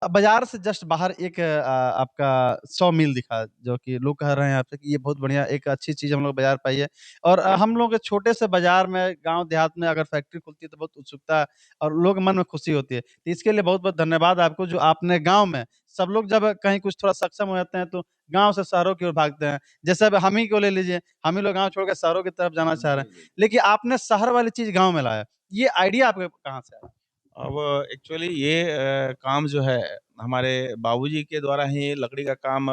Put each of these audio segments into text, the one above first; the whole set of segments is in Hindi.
बाज़ार से जस्ट बाहर एक आपका सॉ मिल दिखा, जो कि लोग कह रहे हैं आपसे कि ये बहुत बढ़िया एक अच्छी चीज़ हम लोग बाज़ार पाई है। और हम लोग के छोटे से बाज़ार में, गाँव देहात में अगर फैक्ट्री खुलती है तो बहुत उत्सुकता और लोग मन में खुशी होती है। तो इसके लिए बहुत-बहुत धन्यवाद आपको, जो आपने गाँव में सब लोग जब कहीं कुछ थोड़ा सक्षम हो जाते हैं तो गाँव से शहरों की ओर भागते हैं। जैसे अब हम ही को ले लीजिए, हम ही लोग गाँव छोड़ के शहरों की तरफ जाना चाह रहे जी, हैं। जी। लेकिन आपने शहर वाली चीज़ गाँव में लाया। ये आइडिया आपके कहाँ से आया? अब एक्चुअली ये काम जो है हमारे बाबूजी के द्वारा ही लकड़ी का काम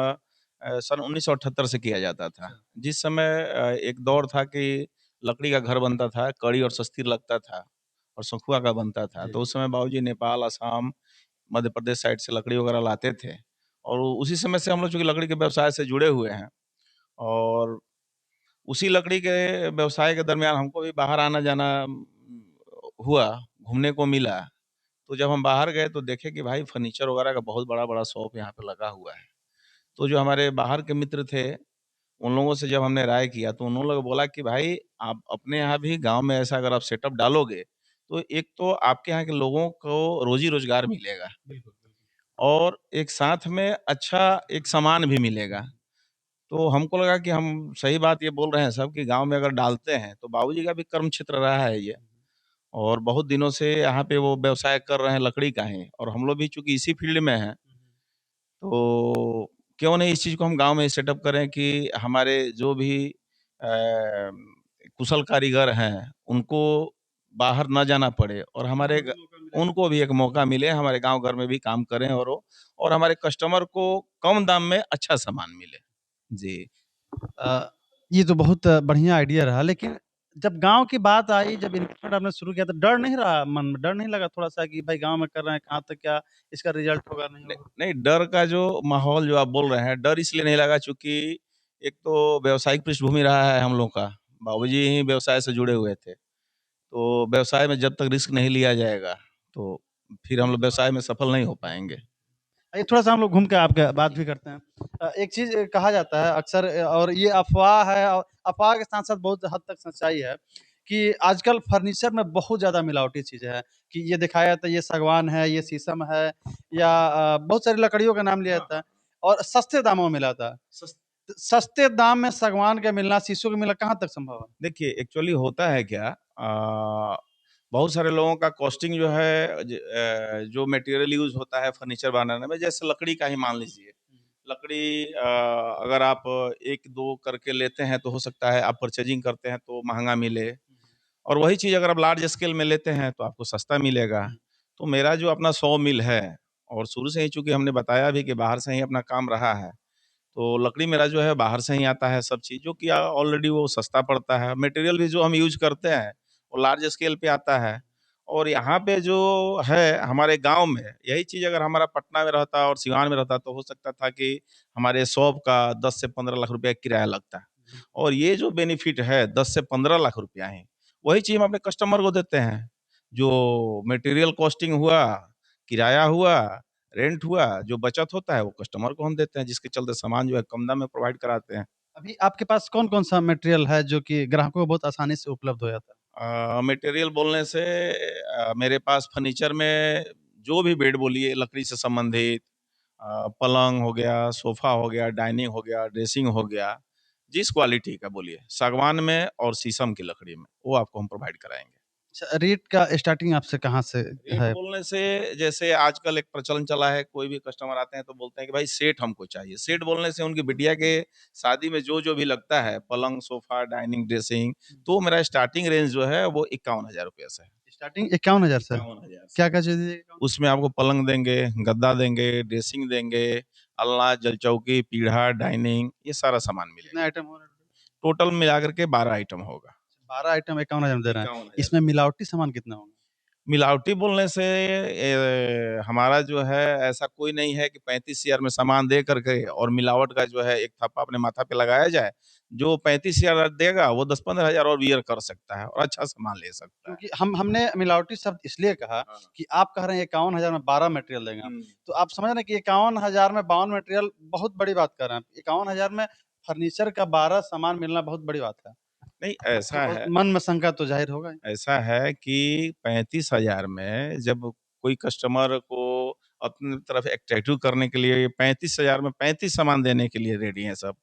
सन 1978 से किया जाता था। अच्छा। जिस समय एक दौर था कि लकड़ी का घर बनता था, कड़ी और सस्ती लगता था और सखुआ का बनता था। जी। तो उस समय बाबूजी नेपाल, असम, मध्य प्रदेश साइड से लकड़ी वगैरह लाते थे और उसी समय से हम लोग चूँकि लकड़ी के व्यवसाय से जुड़े हुए हैं और उसी लकड़ी के व्यवसाय के दरमियान हमको भी बाहर आना-जाना हुआ, घूमने को मिला। तो जब हम बाहर गए तो देखे कि भाई फर्नीचर वगैरह का बहुत बड़ा-बड़ा शॉप यहाँ पे लगा हुआ है। तो जो हमारे बाहर के मित्र थे, उन लोगों से जब हमने राय किया तो उन लोगों ने बोला कि भाई आप अपने यहाँ भी गाँव में ऐसा अगर आप सेटअप डालोगे, तो एक तो आपके यहाँ के लोगों को रोज़ी-रोज़गार मिलेगा बिल्कुल, बिल्कुल। और एक साथ में अच्छा एक सामान भी मिलेगा। तो हमको लगा कि हम सही बात ये बोल रहे हैं सब कि गाँव में अगर डालते हैं, तो बाबूजी का भी कर्म क्षेत्र रहा है ये। और बहुत दिनों से यहाँ पे वो व्यवसाय कर रहे हैं लकड़ी का ही और हम लोग भी चूँकि इसी फ़ील्ड में हैं, तो क्यों नहीं इस चीज़ को हम गाँव में ही सेटअप करें कि हमारे जो भी कुशल कारीगर हैं, उनको बाहर ना जाना पड़े और हमारे ग उनको भी एक मौका मिले, हमारे गाँव घर में भी काम करें और हमारे कस्टमर को कम दाम में अच्छा सामान मिले। जी। अ, ये तो बहुत बढ़िया आइडिया रहा, लेकिन जब गाँव की बात आई, जब इन्वेस्टमेंट आपने शुरू किया तो डर नहीं रहा मन में? डर नहीं लगा थोड़ा-सा कि भाई गाँव में कर रहे हैं, कहाँ तक क्या इसका रिज़ल्ट होगा, नहीं नहीं होगा? नहीं, डर का जो माहौल जो आप बोल रहे हैं, डर इसलिए नहीं लगा चूँकि एक तो व्यावसायिक पृष्ठभूमि रहा है हम लोग का। बाबूजी ही व्यवसाय से जुड़े हुए थे। तो व्यवसाय में जब तक रिस्क नहीं लिया जाएगा, तो फिर हम लोग व्यवसाय में सफल नहीं हो पाएँगे। ये थोड़ा-सा हम लोग घूम के आपके बात भी करते हैं। एक चीज़ कहा जाता है अक्सर, और ये अफ़वाह है, और अफ़वाह के साथ-साथ बहुत हद तक सच्चाई है, कि आजकल फर्नीचर में बहुत ज़्यादा मिलावटी चीज़ें हैं, कि ये दिखाया जाता है ये सागवान है, ये शीशम है, या बहुत सारी लकड़ियों का नाम लिया हाँ, जाता है हाँ। और सस्ते दामों में मिलाता है। सस सस्ते दाम में सागवान का मिलना, शीशों का मिलना कहाँ तक संभव है? देखिए एक्चुअली होता है क्या बहुत सारे लोगों का कॉस्टिंग जो है जो मटेरियल यूज़ होता है फर्नीचर बनाने में, जैसे लकड़ी का ही मान लीजिए। लकड़ी अगर आप 1-2 करके लेते हैं तो हो सकता है आप परचेज़िंग करते हैं तो महँगा मिले। और वही चीज़ अगर आप लार्ज स्केल में लेते हैं तो आपको सस्ता मिलेगा। तो मेरा जो अपना 100 मिल है और शुरू से ही चूँकि हमने बताया भी कि बाहर से ही अपना काम रहा है, तो लकड़ी मेरा जो है बाहर से ही आता है सब चीज़ जो कि ऑलरेडी वो सस्ता पड़ता है। मटेरियल भी जो हम यूज़ करते हैं, वो लार्ज स्केल पे आता है। और यहाँ पे जो है हमारे गाँव में, यही चीज़ अगर हमारा पटना में रहता और सिवान में रहता तो हो सकता था कि हमारे शॉप का 10 से 15 लाख रुपया किराया लगता। और ये जो बेनिफिट है 10 से 15 लाख रुपया ही, वही चीज़ हम अपने कस्टमर को देते हैं। जो मटेरियल कॉस्टिंग हुआ, किराया हुआ, रेंट हुआ, जो बचत होता है वो कस्टमर को हम देते हैं, जिसके चलते सामान जो है कम दाम में प्रोवाइड कराते हैं। अभी आपके पास कौन-कौन सा मटेरियल है जो कि ग्राहकों को बहुत आसानी से उपलब्ध हो जाता है? मटेरियल बोलने से मेरे पास फर्नीचर में जो भी बेड बोलिए लकड़ी से संबंधित पलंग हो गया, सोफ़ा हो गया, डाइनिंग हो गया, ड्रेसिंग हो गया, जिस क्वालिटी का बोलिए, सागवान में और शीशम की लकड़ी में, वो आपको हम प्रोवाइड कराएँगे। अच्छा, रेट का स्टार्टिंग आपसे कहाँ से रेट है? बोलने से जैसे आजकल एक प्रचलन चला है, कोई भी कस्टमर आते हैं तो बोलते हैं कि भाई सेट हमको चाहिए। सेट बोलने से उनकी बिटिया के शादी में जो-जो भी लगता है, पलंग, सोफ़ा, डाइनिंग, ड्रेसिंग, तो मेरा स्टार्टिंग रेंज जो है वो ₹51,000 से है। स्टार्टिंग 51,000 से? 51,000 से। क्या-क्या चीज़ दीजिएगा? उसमें आपको पलंग देंगे, गद्दा देंगे, ड्रेसिंग देंगे, अलना, जलचौकी, पीढ़ा, डाइनिंग ये सारा सामान कितने मिलेगा। आइटम हो रहे हैं? टोटल मिला कर के 12 आइटम होगा। 12 आइटम 51,000 में दे रहे हैं। 51,000 इसमें मिलावटी सामान कितना होगा? मिलावटी बोलने से हमारा जो है ऐसा कोई नहीं है कि 35,000 में सामान दे कर के और मिलावट का जो है एक थप्पा अपने माथा पे लगाया जाए। जो 35,000 देगा वो 10-15,000 और वियर कर सकता है और अच्छा सामान ले सकता है। क्योंकि हमने मिलावटी शब्द इसलिए कहा हाँ। कि आप कह रहे हैं 51,000 में 12 मटेरियल देंगे आप। हुँ। तो आप समझ रहे हैं कि 51,000 में 52 मटेरियल बहुत बड़ी बात कर रहे हैं। 51,000 में फर्नीचर का 12 सामान मिलना बहुत बड़ी बात है। नहीं ऐसा तो है मन में शंका तो ज़ाहिर होगा ही। ऐसा है कि 35,000 में जब कोई कस्टमर को अपनी तरफ अट्रैक्टिव करने के लिए 35,000 में 35 सामान देने के लिए रेडी हैं सब।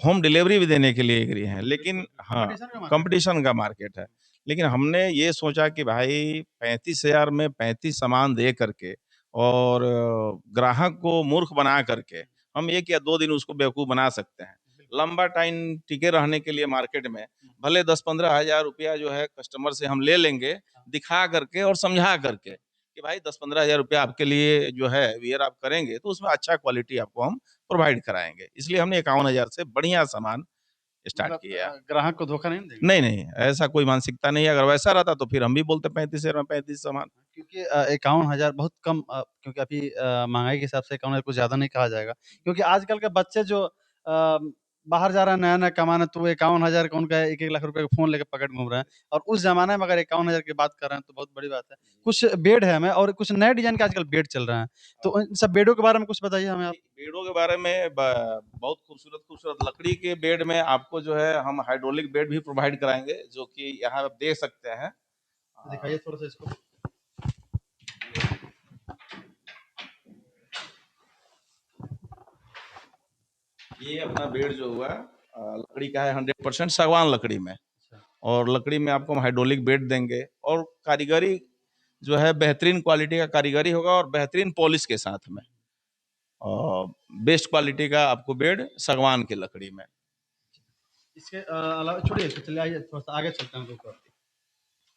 होम डिलीवरी भी देने के लिए एग्री हैं, लेकिन हाँ, कंपटीशन का मार्केट है। लेकिन हमने ये सोचा कि भाई 35,000 में 35 सामान दे करके और ग्राहक को मूर्ख बना करके हम 1 या 2 दिन उसको बेवकूफ़ बना सकते हैं। लंबा टाइम टिके रहने के लिए मार्केट में भले 10-15 हज़ार रुपया जो है कस्टमर से हम ले लेंगे, दिखा करके और समझा करके कि भाई 10-15 हज़ार रुपया आपके लिए जो है वियर आप करेंगे, तो उसमें अच्छा क्वालिटी आपको हम प्रोवाइड कराएँगे। इसलिए हमने 51,000 से बढ़िया सामान स्टार्ट मतलब किया। ग्राहक को धोखा नहीं देंगे? नहीं, नहीं, ऐसा कोई मानसिकता नहीं है। अगर वैसा रहता तो फिर हम भी बोलते 35,000 में 35 सामान। क्योंकि 51,000 बहुत कम क्योंकि अभी महँगाई के हिसाब से 51,000 कुछ ज़्यादा नहीं कहा जाएगा। क्योंकि आजकल के बच्चे जो बाहर जा रहे हैं नया-नया कमाने तो वो 51,000 का उनका 1-1 लाख रुपए का फ़ोन लेके पकेट घूम रहे हैं और उस ज़माने में अगर 51,000 की बात कर रहे हैं तो बहुत बड़ी बात है। कुछ बेड है हमें और कुछ नए डिज़ाइन के आजकल बेड चल रहे हैं। तो इन सब बेडों के बारे में कुछ बताइए हमें आप? बेडों के बारे में बहुत खूबसूरत-खूबसूरत लकड़ी के बेड में आपको जो है हम हाइड्रोलिक बेड भी प्रोवाइड कराएँगे, जो कि यहाँ आप देख सकते हैं। दिखाइए थोड़ा-सा इसको। ये अपना बेड जो हुआ लकड़ी का है 100% सागवान लकड़ी में, और लकड़ी में आपको हम हाइड्रोलिक बेड देंगे और कारीगरी जो है बेहतरीन क्वालिटी का कारीगरी होगा और बेहतरीन पॉलिश के साथ में। बेस्ट क्वालिटी का आपको बेड सागवान की लकड़ी में। इसके अलावा छोड़िए इसको चलिए आइए थोड़ा-सा आगे चलते हैं हम लोग।